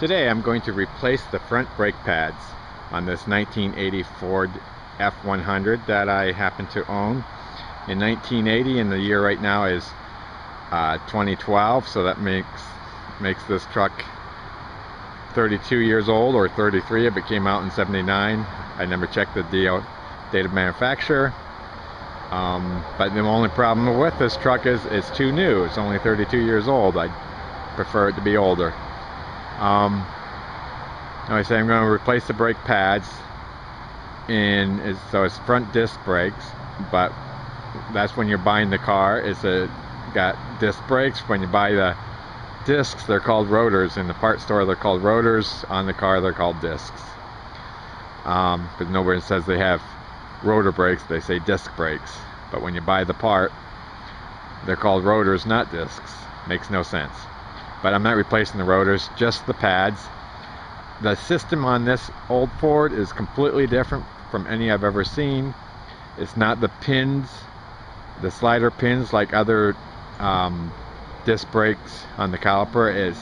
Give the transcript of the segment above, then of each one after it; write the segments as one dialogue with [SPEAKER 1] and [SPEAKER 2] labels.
[SPEAKER 1] Today I'm going to replace the front brake pads on this 1980 Ford F100 that I happen to own in 1980, and the year right now is 2012, so that makes this truck 32 years old, or 33 if it came out in 79. I never checked the date of manufacture, but the only problem with this truck is it's too new. It's only 32 years old. I prefer it to be older. I say I'm going to replace the brake pads, and so it's front disc brakes, but that's when you're buying the car. It's got disc brakes. When you buy the discs, they're called rotors. In the part store, they're called rotors. On the car, they're called discs. Because nobody says they have rotor brakes, they say disc brakes. But when you buy the part, they're called rotors, not discs. Makes no sense. But I'm not replacing the rotors, just the pads. The system on this old Ford is completely different from any I've ever seen. It's not the pins, the slider pins like other disc brakes on the caliper. Is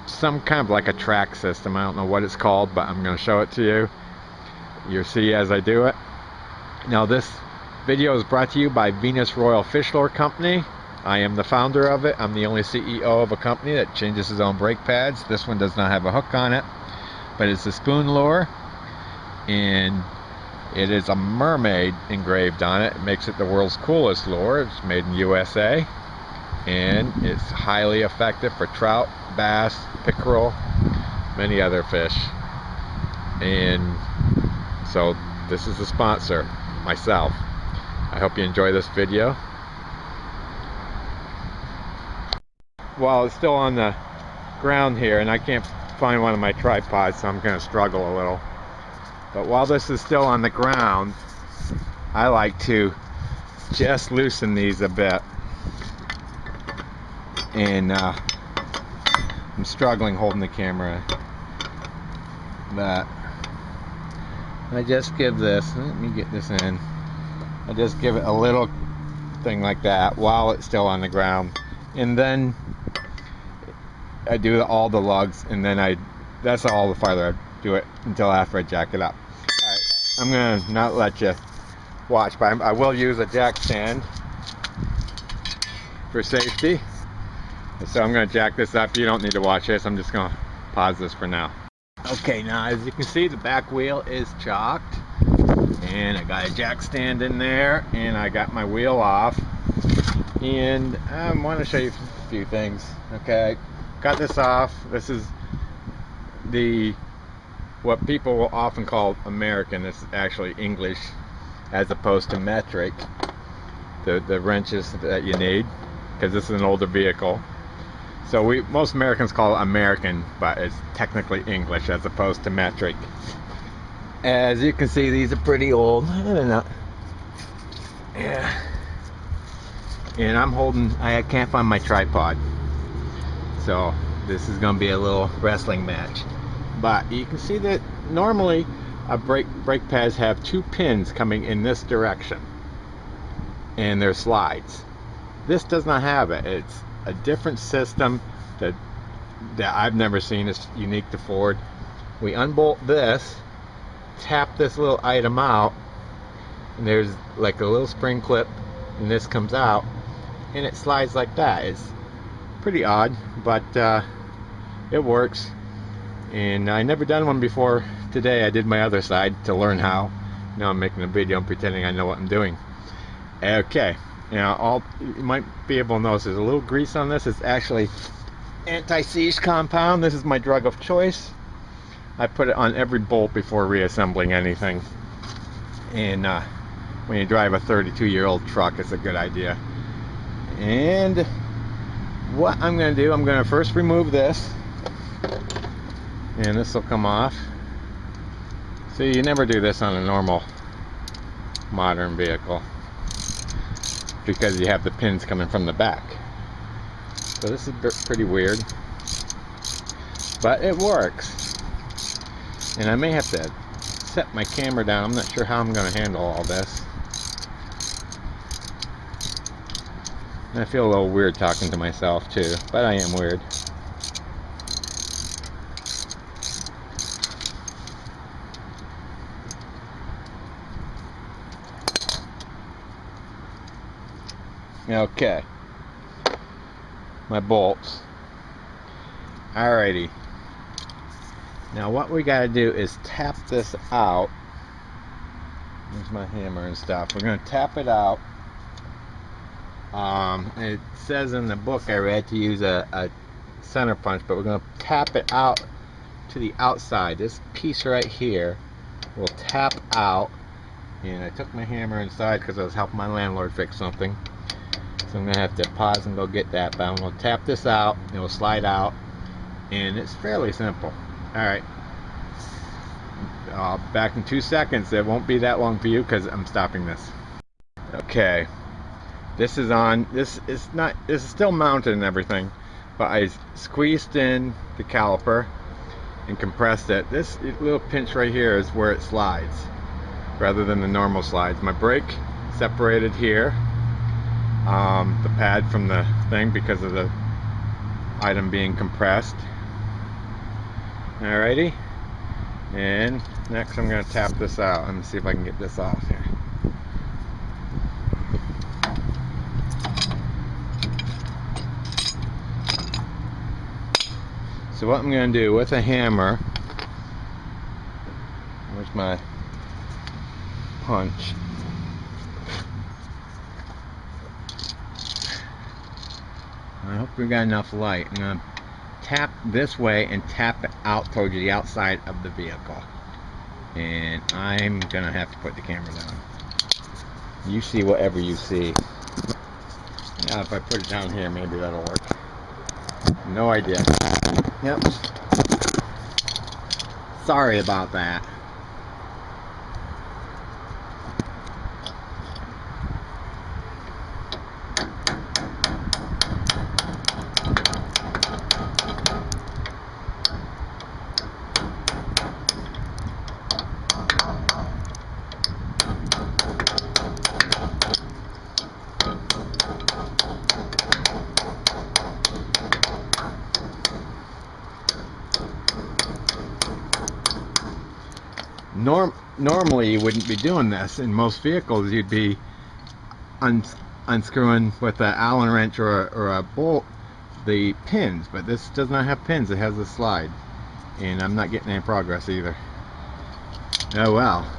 [SPEAKER 1] some kind of like a track system. I don't know what it's called, but I'm going to show it to you. You'll see as I do it. Now, this video is brought to you by Venus Royal Fish Lure Company. I am the founder of it. I'm the only CEO of a company that changes his own brake pads. This one does not have a hook on it, but it's a spoon lure, and it is a mermaid engraved on it. It makes it the world's coolest lure. It's made in USA, and it's highly effective for trout, bass, pickerel, many other fish. And so this is the sponsor, myself. I hope you enjoy this video. While it's still on the ground here, and I can't find one of my tripods, so I'm going to struggle a little. But while this is still on the ground, I like to just loosen these a bit. And I'm struggling holding the camera. But I just give this, let me get this in. I just give it a little thing like that while it's still on the ground. And then I do all the lugs, and then that's all the farther I do it until after I jack it up. Alright, I'm gonna not let you watch, but I will use a jack stand for safety. So I'm gonna jack this up. You don't need to watch this. I'm just gonna pause this for now. Okay, now as you can see, the back wheel is chocked, and I got a jack stand in there, and I got my wheel off, and I want to show you a few things. Okay, got this off. This is what people will often call American. This is actually English as opposed to metric, the wrenches that you need, because this is an older vehicle. So most Americans call it American, but it's technically English as opposed to metric. As you can see, these are pretty old. Yeah. And I can't find my tripod. So this is going to be a little wrestling match. But you can see that normally brake pads have two pins coming in this direction, and they're slides. This does not have it. It's a different system that I've never seen. It's unique to Ford. We unbolt this, tap this little item out, and there's like a little spring clip, and this comes out, and it slides like that. It's pretty odd, but it works. And I never done one before today. I did my other side to learn how. Now I'm making a video and pretending I know what I'm doing. Okay, now you might be able to notice there's a little grease on this. It's actually anti-seize compound. This is my drug of choice. I put it on every bolt before reassembling anything. And when you drive a 32-year-old truck, it's a good idea. And what I'm going to do, I'm going to first remove this, and this will come off. See, you never do this on a normal modern vehicle because you have the pins coming from the back. So this is pretty weird, but it works. And I may have to set my camera down. I'm not sure how I'm going to handle all this. And I feel a little weird talking to myself too, but I am weird. Okay. My bolts. Alrighty. Now what we gotta do is tap this out. Here's my hammer and stuff. We're gonna tap it out. It says in the book I read to use a center punch, but we're gonna tap it out to the outside. This piece right here will tap out. And I took my hammer inside because I was helping my landlord fix something. So I'm gonna have to pause and go get that. But I'm gonna tap this out. It will slide out, and it's fairly simple. All right. Back in 2 seconds. It won't be that long for you because I'm stopping this. Okay. This is on. This is not. This is still mounted and everything, but I squeezed in the caliper and compressed it. This little pinch right here is where it slides, rather than the normal slides. My brake separated here, the pad from the thing because of the item being compressed. Alrighty, and next I'm going to tap this out. Let me see if I can get this off here. So what I'm going to do with a hammer, where's my punch? I hope we got enough light. I'm going to tap this way and tap it out towards the outside of the vehicle. And I'm going to have to put the camera down. You see whatever you see. Now if I put it down here, maybe that'll work. No idea. Yep. Sorry about that. Normally you wouldn't be doing this. In most vehicles you'd be unscrewing with an Allen wrench or a bolt the pins, but this does not have pins. It has a slide, and I'm not getting any progress either. Oh well.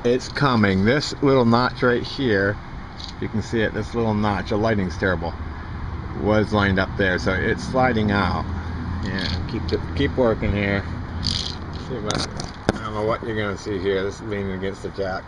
[SPEAKER 1] It's coming. This little notch right here, if you can see it, this little notch, the lighting's terrible, was lined up there, so it's sliding out. Yeah, keep working here. See what, I don't know what you're gonna see here. This is leaning against the jack.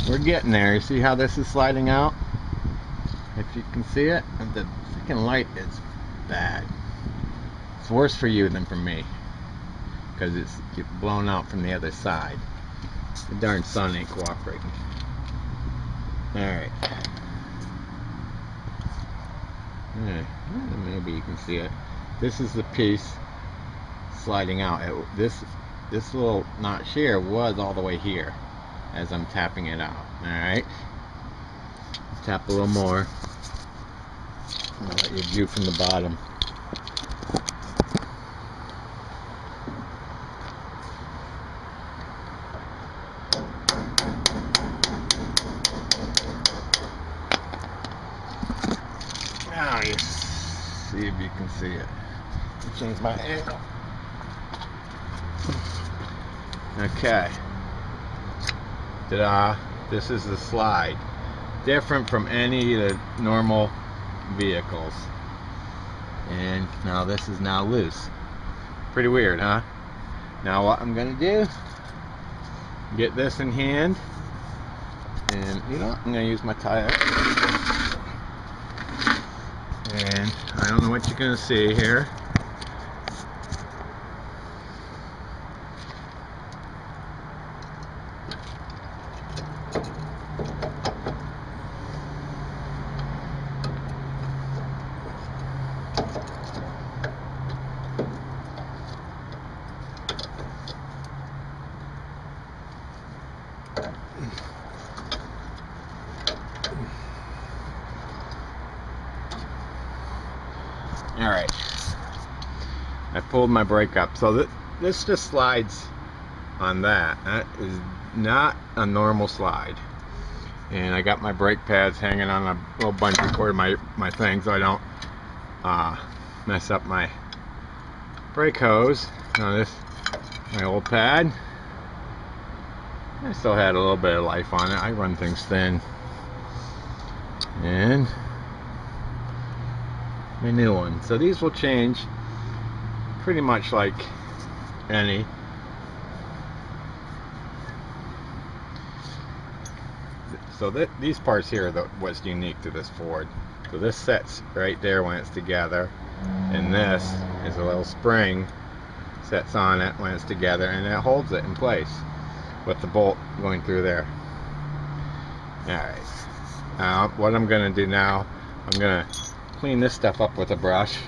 [SPEAKER 1] We're getting there. You see how this is sliding out? If you can see it, the freaking light is bad. It's worse for you than for me, because it's blown out from the other side. The darn sun ain't cooperating. Alright. Maybe you can see it. This is the piece sliding out. This little notch here was all the way here as I'm tapping it out. Alright. Tap a little more. I'll let you view from the bottom. see it. Change my angle. Okay. Ta-da! This is the slide. Different from any of the normal vehicles. And now this is now loose. Pretty weird, huh? Now what I'm gonna do, get this in hand, and you know, I'm gonna use my tire. And I don't know what you're gonna see here. Alright, I pulled my brake up, so this just slides on that. That is not a normal slide. And I got my brake pads hanging on a little bungee cord of my thing so I don't mess up my brake hose. Now this, my old pad, I still had a little bit of life on it. I run things thin. And my new one. So these will change pretty much like any. So these parts here are what's unique to this Ford. So this sets right there when it's together, and this is a little spring sets on it when it's together, and it holds it in place with the bolt going through there. Alright, now what I'm going to do now, I'm going to clean this stuff up with a brush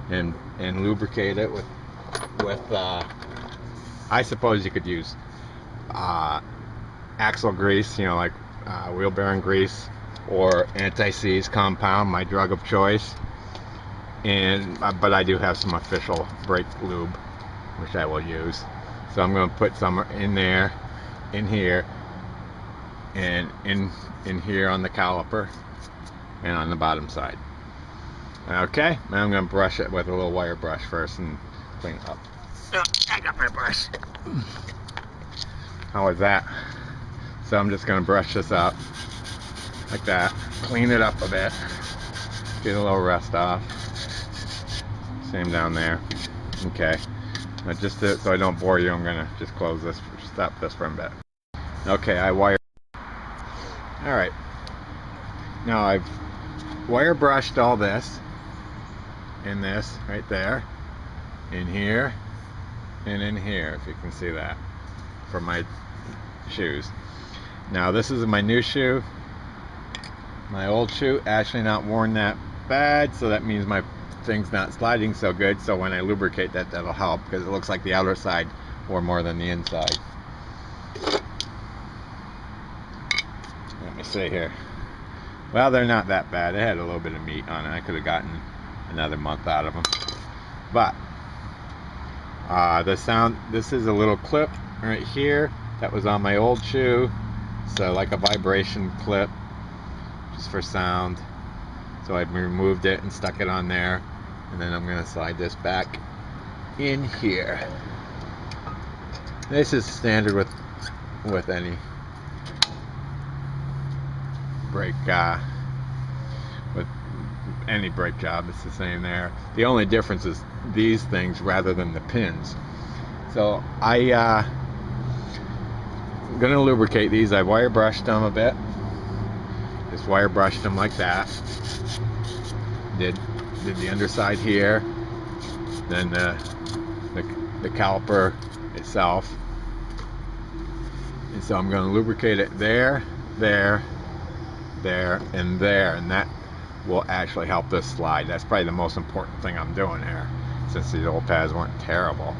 [SPEAKER 1] and lubricate it with I suppose you could use axle grease, you know, like wheel bearing grease, or anti-seize compound, my drug of choice. And but I do have some official brake lube which I will use, so I'm going to put some in there, in here, and in here on the caliper and on the bottom side. Okay, now I'm going to brush it with a little wire brush first and clean it up. Oh, I got my brush. How was that? So I'm just going to brush this up like that, clean it up a bit, get a little rust off. Same down there. Okay, now just so I don't bore you, I'm going to just close this, stop this for a bit. Okay, I wired. Alright, now I've wire brushed all this, and this right there, in here, and in here, if you can see that, for my shoes. Now this is my new shoe. My old shoe actually not worn that bad, so that means my thing's not sliding so good. So when I lubricate that, that'll help, because it looks like the outer side wore more than the inside. Let me see here. Well, they're not that bad. It had a little bit of meat on it. I could have gotten another month out of them. But this is a little clip right here that was on my old shoe. So like a vibration clip, just for sound. So I removed it and stuck it on there. And then I'm going to slide this back in here. This is standard with any brake with any brake job. It's the same there. The only difference is these things rather than the pins. So I'm gonna lubricate these. I wire brushed them a bit. Just wire brushed them like that. Did the underside here, then the caliper itself. And so I'm going to lubricate it there, there, there, and there, and that will actually help this slide. That's probably the most important thing I'm doing here, since these old pads weren't terrible.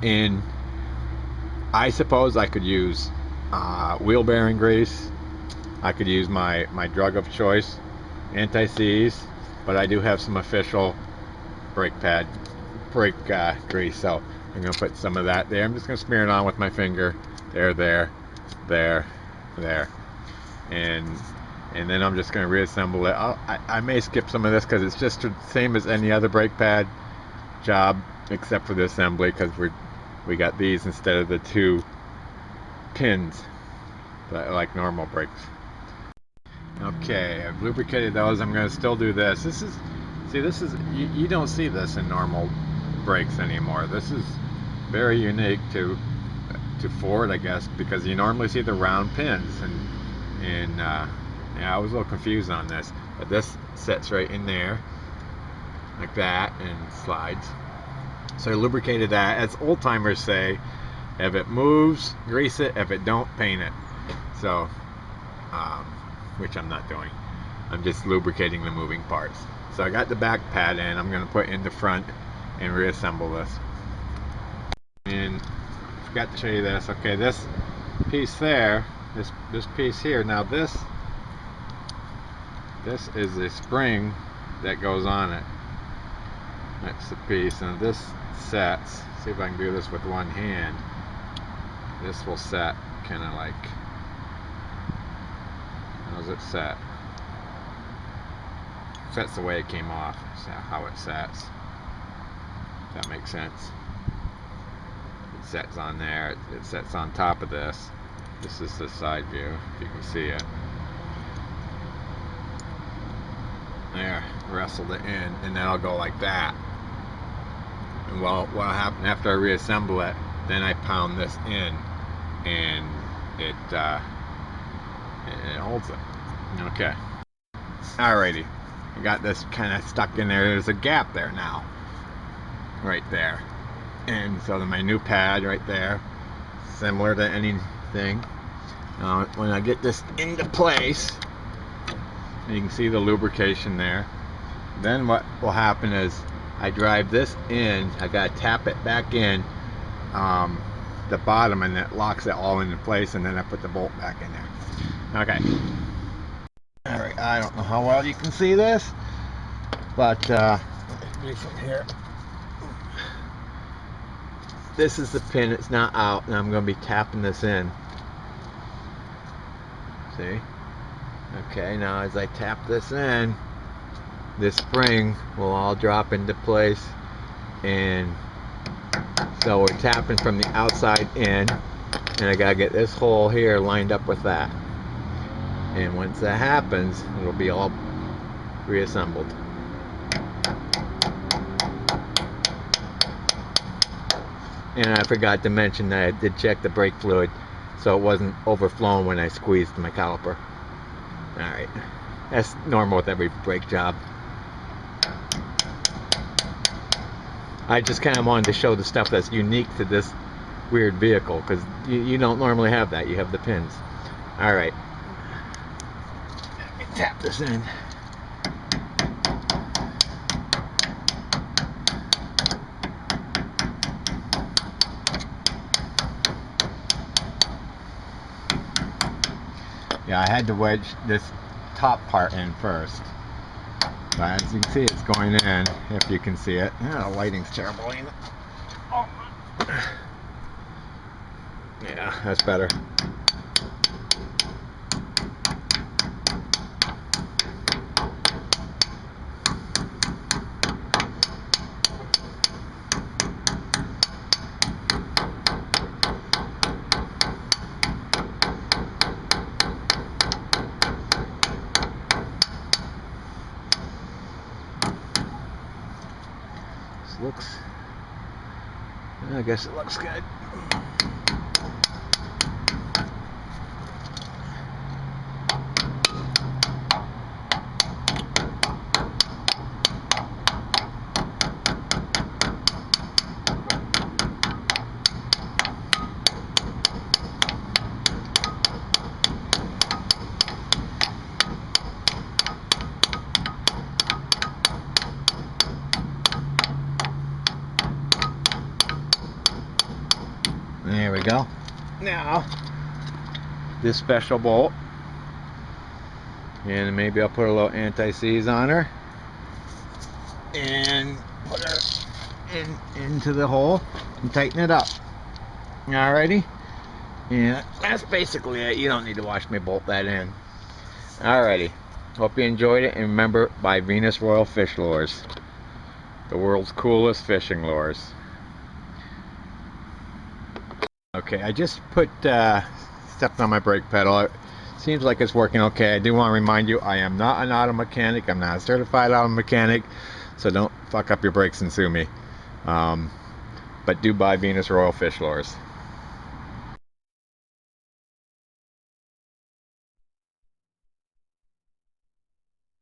[SPEAKER 1] And I suppose I could use wheel bearing grease. I could use my drug of choice, anti-seize, but I do have some official brake grease, so I'm going to put some of that there. I'm just going to smear it on with my finger. There, there, there, there. And and then I'm just going to reassemble it. I may skip some of this because it's just the same as any other brake pad job except for the assembly, because we got these instead of the 2 pins like normal brakes. Okay, I've lubricated those. I'm going to still do this. This is you don't see this in normal brakes anymore. This is very unique to Ford, I guess, because you normally see the round pins, and yeah, I was a little confused on this, but this sits right in there like that and slides. So I lubricated that. As old timers say, if it moves, grease it. If it don't, paint it. So which I'm not doing. I'm just lubricating the moving parts. So I got the back pad in. I'm going to put in the front and reassemble this. And I forgot to show you this. Okay, this piece there, this piece here. Now this is a spring that goes on it. That's the piece, and this sets. See if I can do this with one hand. This will set kind of like. How's it set? Sets the way it came off. So how it sets. If that makes sense. It sets on there. It sets on top of this. This is the side view, if you can see it. There, wrestled it in, and then I'll go like that. And what'll happen after I reassemble it, then I pound this in, and it holds it. Okay. Alrighty. I got this kind of stuck in there. There's a gap there now. Right there. And so my new pad right there, similar to anything. When I get this into place, you can see the lubrication there. Then what will happen is I drive this in. I gotta tap it back in the bottom, and it locks it all into place, and then I put the bolt back in there. Okay. Alright, I don't know how well you can see this, but maybe from here. This is the pin. It's not out, and I'm going to be tapping this in. See? Okay, now as I tap this in, this spring will all drop into place, and so we're tapping from the outside in, and I gotta get this hole here lined up with that. And once that happens, it'll be all reassembled. And I forgot to mention that I did check the brake fluid, so it wasn't overflowing when I squeezed my caliper. Alright, that's normal with every brake job. I just kind of wanted to show the stuff that's unique to this weird vehicle, because you don't normally have that. You have the pins. Alright. Tap this in. Yeah, I had to wedge this top part in first. But as you can see, it's going in, if you can see it. Yeah, the lighting's terrible, ain't it? Oh. Yeah, that's better. Looks, I guess it looks good. There we go. Now, this special bolt, and maybe I'll put a little anti-seize on her and put her into the hole and tighten it up. Alrighty, and that's basically it. You don't need to watch me bolt that in. Alrighty, hope you enjoyed it, and remember, buy Venus Royal fish lures, the world's coolest fishing lures. Okay, I just stepped on my brake pedal. It seems like it's working okay. I do want to remind you, I am not an auto mechanic. I'm not a certified auto mechanic, so don't fuck up your brakes and sue me. But do buy Venus Royal fish lures.